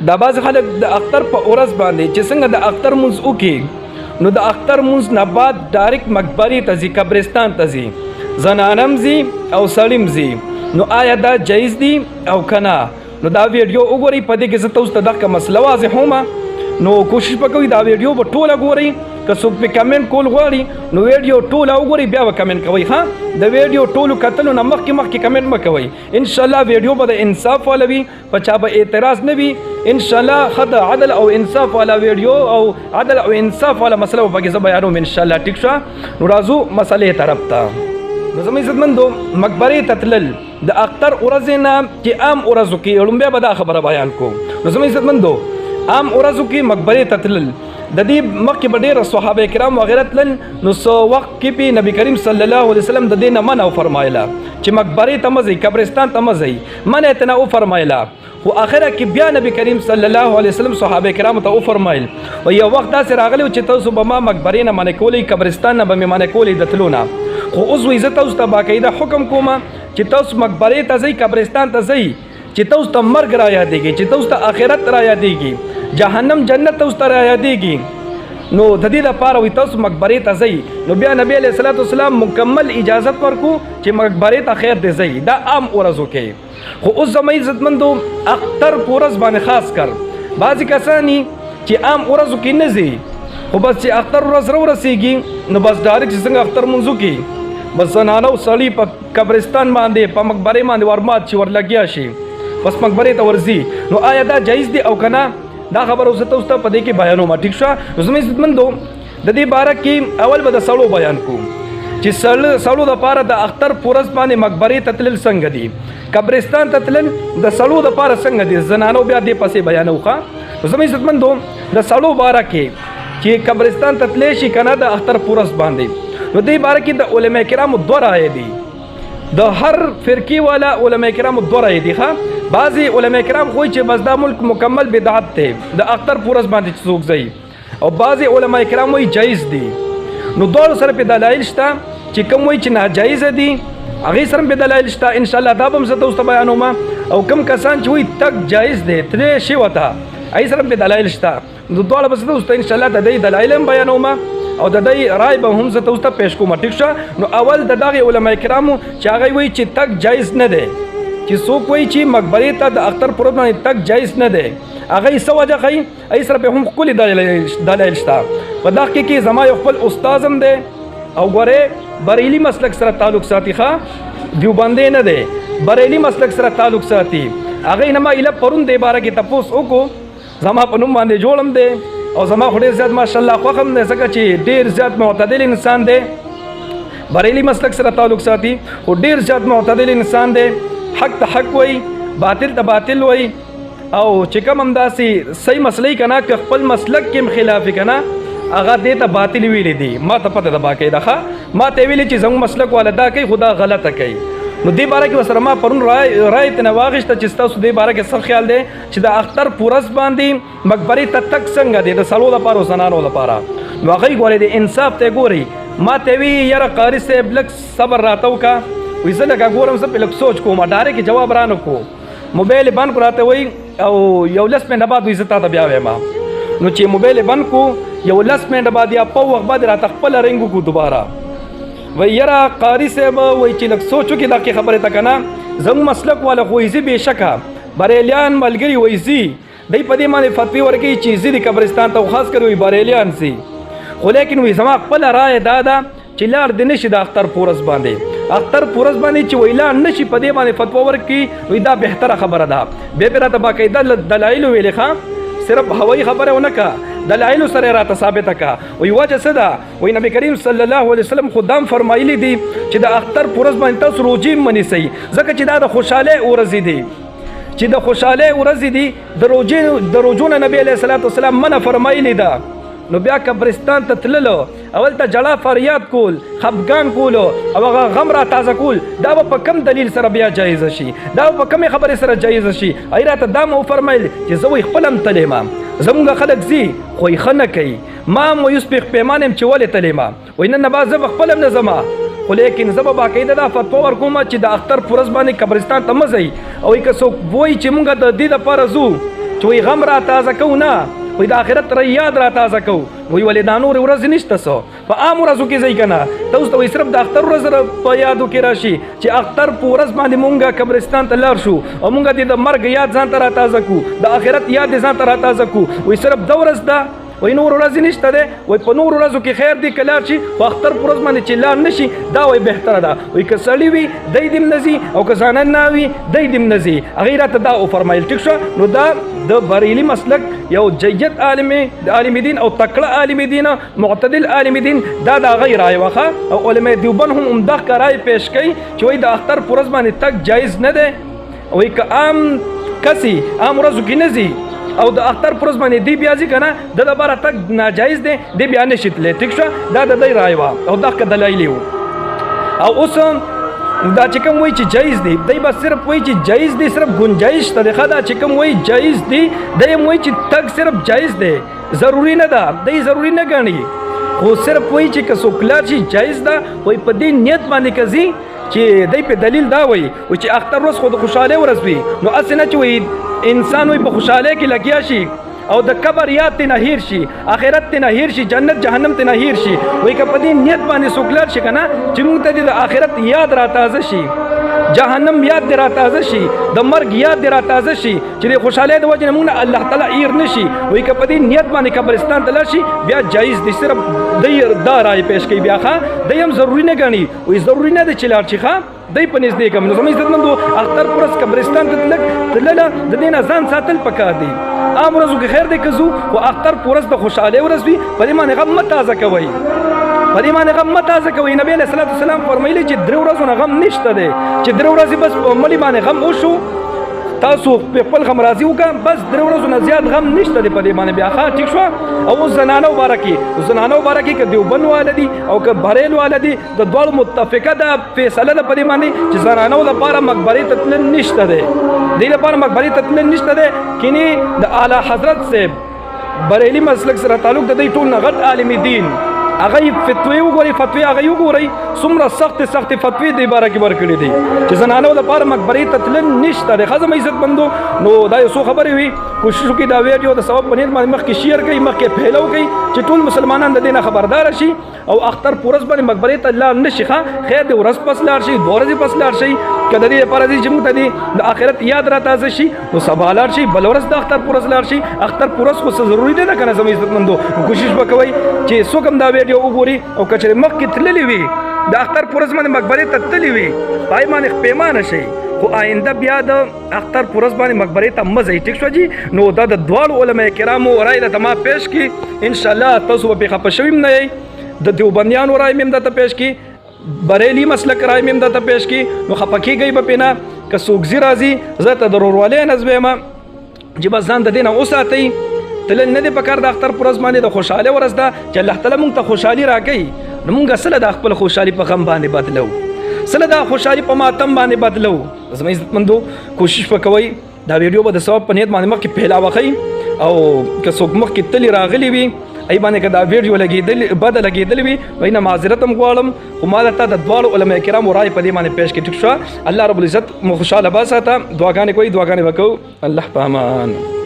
دا بعض خلک د اختر په ورځ باندې چې څنګه د اختر مونځ وکړي نو د اختر مونځ نه بعد ډایرکټ مقبرې ته ځي، قبرستان ته ځي، زنانم ځي او سړیم ځي. نو آیا دا جایز دي او کنه؟ نو دا ویډیو وګورئ، په دې کې زه تاسو ته دغه مسله واضحوم. نو کوشش وکړئ دا ویډیو به ټوله ګورئ، که څوک پې کمنټ کول غواړي نو ویډیو ټوله وګورئ بیا به کمنټ کوئ. ښه، د ویډیو ټولو کتلو نه مخکې کمنټ مه کوئ. انشاءالله ویډیو به د انصاف والا وي، په چا به اعتراض نه وي. انشاءالله ښه د عدل او انصاف والا ویډیو او عدل او انصاف والا مسله به پکې زه بیانوم انشاءالله. ټیک شوه؟ نو راځو مسلې طرف ته. نو زما عزتمندو، مقبرې ته تلل د اختر ورځې نه چې عام ورځو کې لومبیا به دا خبره بیان کوم. نو زما عزتمندو، عام ورځو کې مقبرې ته تلل د دې مخکې به ډېر صحابه کرام وغیره تلل. نو څه وخت کې به نبی کریم صلی الله علیه وسلم د دې نه منع وفرمایله چې مقبرې ته مه ځئ، قبرستان ته مه ځئ، منع یې ترنه وفرمایله. خو آخره کې بیا نبی کریم صلی الله علیه وسلم صحابه کرامو ته وفرمایل و یو وخت داسې راغلی چې تاسو به ما مقبرې نه منع کولی، قبرستان نه به مې منع کولی د تلو نه. خو اوس وایي زه تاسو ته باقاعده حکم کوم چې تاسو مقبرې ته ځئ، قبرستان ته ځئ، چې تاسو ته مرګ را یادېږي، چې تاسو ته آخرت را یادېږي، جهنم جنت تاسو ته را یادېږي. نو د دې لپاره وایي تاسو مقبرې ته ځئ. نو بیا نبی علیه الصلاۃ والسلام مکمل اجازت ورکو چې مقبرې ته خیر دې ځئ، دا عام ورځو کې. خو اوس زما عزتمندو، اختر په ورځ باندې خاص کر بعضې کسانی چې عام ورځو کې نه ځي، خو بس چې اختر ورځ راورسېږي نو بس ډایرکټ چې څنګه اختر مونځ وکړي بس زنانه او سړي په قبرستان باندې په مقبرې باندې ورمات شي، ورلګیا شي، بس مقبرې ته ورځي. نو آیا دا جایز دی او که نه؟ دا خبره زه تاسو ته په دې کې بیانوم. ټیک شوه؟ نو زما عزتمندو، د دې باره کې اول به د سړو بیان کوم چې سړو دپاره د اختر په ورځ باندې مقبرې ته تلل څنګه دي، قبرستان ته تلل د سړو دپاره څنګه دي، زنانو بیا دې پسې بیانو. ښه، نو زما عزتمندو، د سړو باره کې چې قبرستان ته تللی شي که نه د اختر په ورځ باندې، نو دې باره کې د علما کرامو دوه رایې دي، د هر فرقې والا علما کرامو دوه رایې دي. ښه، بعضې علما کرام خو چې بس دا ملک مکمل بدعت دی د اختر په ورځ باندې چې څوک ځي، او بعضې علما کرام وایي جایز دي. نو دواړو سره پې دلایل شته، چې کوم وایي چې ناجایزه دي هغې سره پې دلایل شته. انشاءالله دا به هم زه تاسو ته بیانوم. او کوم کسان چې وایي تګ جایز دی تللی شي ورته، هغې سره پې دلایل شته. نو دواړه به زه تاسو ته انشاءالله د دې دلایل هم بیانوم او د دې رای به هم زه تاسو ته پیش کوم. ټیک شوه؟ نو اول د دغې علما کرامو چې هغوی وایي چې تګ جایز نه دی، چې څوک وایي چې مقبرې ته د اختر په ورځ باندې تګ جایز نه دی، هغوی څه وجه ښایي، هغې سره به هم ښکلي دلایل شته. په دغه کې زما یو خپل استاذ هم دی او ګورې بریلي مسلک سره تعلق ساتي. ښه، دیوبندی نه دی، بریلي مسلک سره تعلق ساتي. هغې نه ما ایله پرون دې باره کې تپوس وکړو، زما په نوم باندې جوړ هم دی او زما خو ډېر زیات ماشاءالله خوښ هم دی، ځکه چې ډېر زیات معتدل انسان دی، بریلي مسلک سره تعلق ساتي، خو ډېر زیات معتدل انسان دی، حق ته حق وایي، باطل ته باطل وایي. او چې کوم همداسې صحیح مسلې که نه، که خپل مسلک کې هم خلاف که نه، هغه دې ته باطل ویلی دي. ما ته پته ده باقاعده. ښه، ما ته ویلي چې زموږ مسلک والا دا کوي خو دا غلطه کوي. نو دې باره کې ورسره ما پرون رایې ترنه واخیسته چې ستاسو دې باره کې څه خیال دی چې د اختر په ورځ باندې مقبرې ته تګ څنګه دی د سړو لپاره او زنانو لپاره. نو هغوی ګورئ د انصاف ته ګورئ. ما ته وي یاره قاري صاحب لږ صبر راته وکړه، وایي زه لږ ګورم، زه پې لږ سوچ کوم. ډایرکټ جواب را نه کړو، موبایل یې بند کړو، راته وایي او یو 10 منټه بعد وایي زه تا ته بیا وایم. نو چې موبایل یې بند کړو یو 10 منټه بعد یا په وخت بعد راته خپله رنګ وکړو دوباره، وایي یاره قاري صاحب وایي چې لږ سوچ وکړي دغې خبرې ته که نه. زموږ مسلک والا خو وایي زه بېشکه بریلیان ملګري وایي ځي، دی په دې باندې فتوی ورکوي چې ځي د قبرستان ته، خو خاص کر وایي بریلیان ځي. خو لیکن وایي زما خپله رایه دا ده چې لاړ دې نه شي د اختر په ورځ باندې، اختر په ورځ باندې چې وایي لاړ نه شي په دې باندې فتوا ورکړي، وایي دا بهتره خبره ده. بیا پرې راته باقاعده دلایل ویلې. ښه، صرف هوایي خبره ونه کړه، دلایلو سره یې راته ثابته کړه. وایي وجه څه ده؟ وایي نبی کریم صلی الله علیه وسلم خو دا هم فرمایلي دي چې د اختر په ورځ باندې تاسو روژې هم ونیسئ، ځکه چې دا د خوشحالۍ ورځې دي، چې د خوشحالۍ ورځې دي. د روژو نه نبی علیه الصلاۃ والسلام منع فرمایلې ده. نو بیا قبرستان ته تللو، اول ته جړا فریاد کول، خفګان کولو او هغه غم را تازه کول، دا به په کم دلیل سره بیا جایزه شي، دا به په کمې خبرې سره جایزه شي. هغې راته دا مو وفرمیل چې زه وایي خپله هم تللی یم، زمونږ خلک ځي خو یې ښه نه کوي، ما هم وایي اوس پېښ پیمان یم چې ولې تللی یم، وایي نن نه بعد زه به خپله هم نه ځم، خو لیکن زه به باقاعده دا فتوا ورکوم چې د اختر په ورځ باندې قبرستان ته مه ځئ. او که څوک وایي چې مونږ د دې دپاره ځو چې وایي غم را تازه کوو نه، وایي د آخرت یاد را تازه کوو. وایي ولې دا نورې ورځې نشته څه په عام ورځو کې ځئ که نه. ته اوس ته وایي صرف د اختر ورځ په یادو کې را شي چې اختر په ورځ باندې مونږ قبرستان ته لاړ شو او مونږ د مرګ یاد ځان ته را تازه کړو، د آخرت یاد یې ځان ته را تازه کړو. وایي صرف دا ورځ ده، وایي نور ورځې نشته دی. وایي په نور ورځو کې خیر دی که لاړ شي، خو اختر په ورځ باندې چې لاړ نه شي دا وایي بهتره ده. وایي که سړي وي دی دې هم نه ځي او که زنان نه وي دی دې هم نه ځي. هغې راته دا وفرمایل. ټیک شوه. نو دا د بریلي مسلک یو جید عالم دین او تکړه عالم دین معتدل عالم دین دا د هغې رایه وه. او علماء دیوبند هم همدغه رایې پیش کوي چې وایي د اختر په ورځ باندې تګ جایز نه دی. وایي که عام کسي عام ورځو کې نه ځي او د اختر پر ورځ باندې دی بیا ځي که نه د لپاره تګ ناجایز دی، دی بیا نشي تللی. ټیک شوه. دا د دوی رایه وه او دغه دلایل وو. او اوس دا چې کوم وایي چې جایز دی دی به صرف وایي چې جایز دی، صرف گنجایش شته دی. ښه دا چې کوم وایي جایز دی دی هم وایي چې تګ صرف جایز دی، ضروري نه ده، دی ضروري نه ګڼي. خو صرف وایي چې که څوک لاړ شي جایز ده. وایي په دې نیت باندې که ځي چې دی په دلیل دا وایي چې اختر ورځ خو د خوشحالۍ ورځ وي، نو هسې نه چې وایي انسان وایي په خوشحالۍ کې لګیا شي او د قبر یاد ته نه هیر شي، آخرت ته نه هیر شي، جنت جهنم ته نه هیر شي. وایي که په دې نیت باندې څوک لاړ شي که نه چې موږ ته د آخرت یاد را تازه شي، جهنم یاد دې را تازه شي، د مرګ یاد دې را تازه شي، چې د خوشحالۍ د وجې نه موږ نه الله تعالی هیر نه شي. وایي که په دې نیت باندې قبرستان ته لاړ شي بیا جایز دی. صرف دی دا رایې پیش کوي. بیا ښه دی هم ضروري نه ګڼي. وایي ضروري نه دی چې لاړ شي. ښه دی په نږدې کم. نو زموږ عزتمندو اختر پر ورځ قبرستان ته تلله د دې نه ځان ساتل پکار دی. عام ورځو کې خیر دی که ځو، خو اختر په ورځ د خوشحالۍ ورځ وي، په دې باندې غم مه تازه کوئ، په دې باندې غم مه تازه کوئ. نبي علیه الصلاة والسلام فرمایلي چې 3 ورځو نه غم نشته دی، چې 3 ورځې بس په مړي باندې غم وشو تاسو په خپل غم راضي وکړه، بس 3 ورځو نه زیات غم نشته دی په دې باندې. بیا ښه ټیک شوه. او اوس زنانو باره کې، زنانو باره کې که دیوبند واله دي او که بریل واله دي د دواړو متفقه ده فیصله ده په دې باندې چې زنانو لپاره مقبرې ته تلل نشته دی، دې لپاره مقبرې ته تلل نشته دی. کینې د اعلی حضرت صاحب بریلي مسلک سره تعلق د دوی ټول نه غټ عالم دین هغه فتوی وګورئ، فتوی هغه وګورئ څومره سخت فتوی دې باره کې ورکړي دي چې زنانو لپاره مقبرې ته تلل نشته دی. ښه زما عزتمندو نو دا یو څو خبرې وي، کوشش وکړئ دا ویډیو د ثواب په نیت باندې مخکې شیر کړئ، مخکې پهلو کړئ چې ټول مسلمانان د دې نه خبردار شي او اختر په ورځ باندې مقبرې ته لاړ نه شي. ښه خیر د ورځ پس لاړ شي، 2 ورځې پس لاړ شي، که د دې لپاره ځي چې موږ ته د آخرت یاد را تازه شي نو سبا لاړ شي، بله ورځ د اختر په ورځ لاړ شي. اختر په ورځ خو څه ضروري دی نه که نه زما عزتمندو. کوشش به کوئ چې څوک هم دا ویډیو وګوري او که چېرې مخکې تللي وي د اختر په ورځ باندې مقبرې ته تللي وي په هغې باندې پیمانه شئ، خو آینده بیا د اختر په ورځ باندې مقبرې ته مه ځئ. ټیک شوه جي. نو دا د دواړو علما کرامو رایې درته ما پیش کړي، انشاءالله تاسو به پرې خفه شوي هم نه یئ. د دیوبندیانو رایې مې هم درته پیش کړي، بریلي مسلک رایې مې هم درته پیش کړي، نو خفه کېږئ به پرې نه. که څوک ځي راځي زه ته د ورورولۍ نظم یم چې بس ځان د دې نه وساتئ. تلل نه دی پکار د اختر په ورځ باندې، د خوشحالۍ ورځ ده چې الله تعالی موږ ته خوشحالي راکوي، نو موږ سله د خپل خوشحالي په غم باندې بدلو، سله د خوشحالي په ماتم باندې بدلو. زما عزتمندو کوشش وکوئ دا ویډیو به د ثواب په نیت باندې مخکې پهلاوخئ، او که څوک مخکې تلي راغلي وي ای باندې که دا ویډیو بده لګېدلې وي وایي نه معذرت هم غواړم، خو ما درته د دواړو علما کرامو رایې په دې باندې پیش کړي. ټیک شوه. الله رب العزت مو خوشحاله باساته. دعاګانې کوئ، دعاګانې به کوو. الله په امان.